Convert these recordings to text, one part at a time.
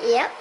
Yep.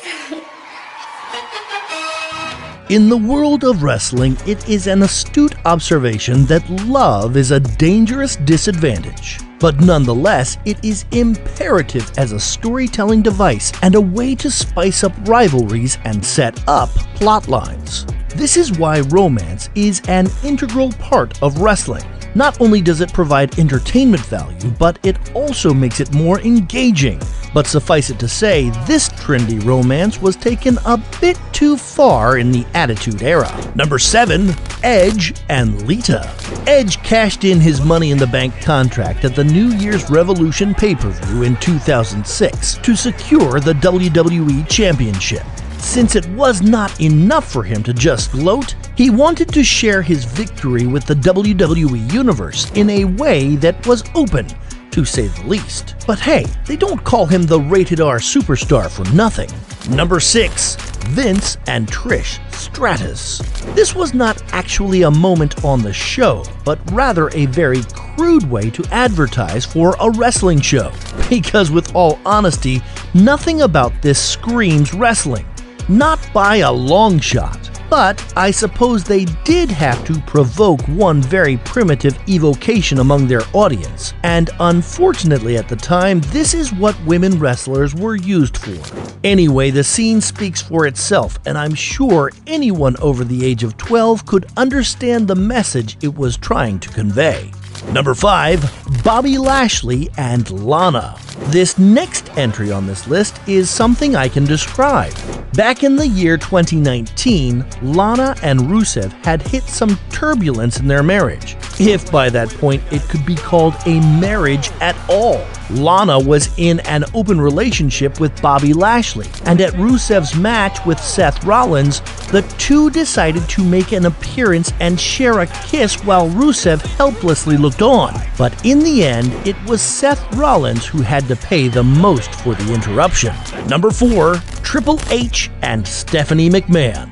In the world of wrestling, it is an astute observation that love is a dangerous disadvantage. But nonetheless, it is imperative as a storytelling device and a way to spice up rivalries and set up plot lines. This is why romance is an integral part of wrestling. Not only does it provide entertainment value, but it also makes it more engaging. But suffice it to say, this trendy romance was taken a bit too far in the Attitude Era. Number 7. Edge and Lita. Edge cashed in his Money in the Bank contract at the New Year's Revolution pay-per-view in 2006 to secure the WWE Championship. Since it was not enough for him to just gloat, he wanted to share his victory with the WWE Universe in a way that was open, to say the least. But hey, they don't call him the rated R superstar for nothing. Number 6. Vince and Trish Stratus. This was not actually a moment on the show, but rather a very crude way to advertise for a wrestling show. Because with all honesty, nothing about this screams wrestling. Not by a long shot. But I suppose they did have to provoke one very primitive evocation among their audience, and unfortunately at the time, this is what women wrestlers were used for. Anyway, the scene speaks for itself, and I'm sure anyone over the age of 12 could understand the message it was trying to convey. Number 5. Bobby Lashley and Lana. This next entry on this list is something I can describe. Back in the year 2019, Lana and Rusev had hit some turbulence in their marriage, if by that point it could be called a marriage at all. Lana was in an open relationship with Bobby Lashley, and at Rusev's match with Seth Rollins, the two decided to make an appearance and share a kiss while Rusev helplessly looked on. But in the end, it was Seth Rollins who had to pay the most for the interruption. Number 4. Triple H and Stephanie McMahon.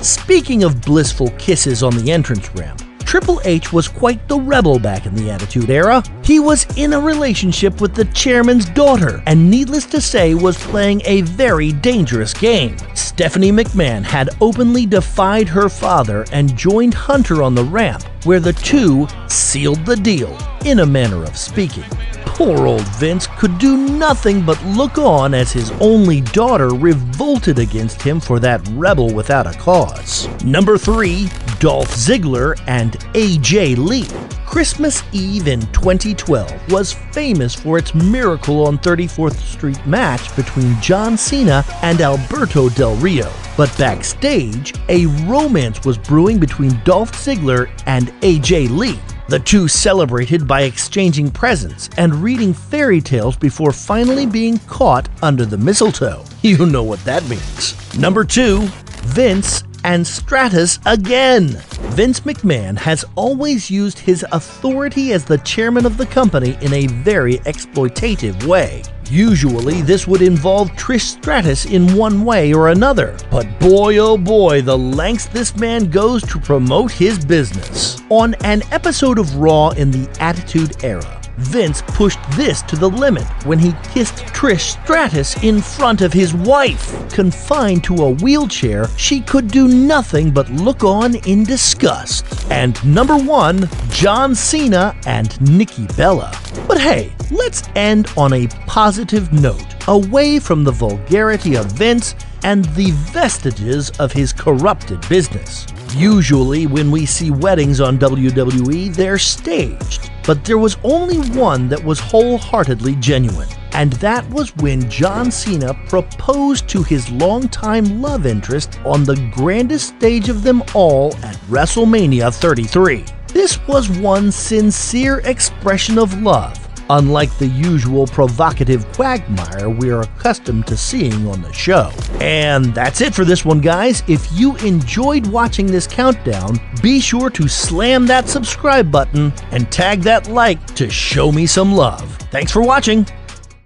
Speaking of blissful kisses on the entrance ramp, Triple H was quite the rebel back in the Attitude Era. He was in a relationship with the chairman's daughter, and needless to say was playing a very dangerous game. Stephanie McMahon had openly defied her father and joined Hunter on the ramp, where the two sealed the deal, in a manner of speaking. Poor old Vince could do nothing but look on as his only daughter revolted against him for that rebel without a cause. Number 3. Dolph Ziggler and AJ Lee. Christmas Eve in 2012 was famous for its Miracle on 34th Street match between John Cena and Alberto Del Rio. But backstage, a romance was brewing between Dolph Ziggler and AJ Lee. The two celebrated by exchanging presents and reading fairy tales before finally being caught under the mistletoe. You know what that means. Number 2. Vince and Stratus again. Vince McMahon has always used his authority as the chairman of the company in a very exploitative way. Usually, this would involve Trish Stratus in one way or another, but boy oh boy, the lengths this man goes to promote his business. On an episode of Raw in the Attitude Era, Vince pushed this to the limit when he kissed Trish Stratus in front of his wife. Confined to a wheelchair, she could do nothing but look on in disgust. And number 1, John Cena and Nikki Bella. But hey, let's end on a positive note, away from the vulgarity of Vince and the vestiges of his corrupted business. Usually when we see weddings on WWE, they're staged, but there was only one that was wholeheartedly genuine, and that was when John Cena proposed to his longtime love interest on the grandest stage of them all at WrestleMania 33. This was one sincere expression of love, unlike the usual provocative quagmire we're accustomed to seeing on the show. And that's it for this one, guys. If you enjoyed watching this countdown, be sure to slam that subscribe button and tag that like to show me some love. Thanks for watching.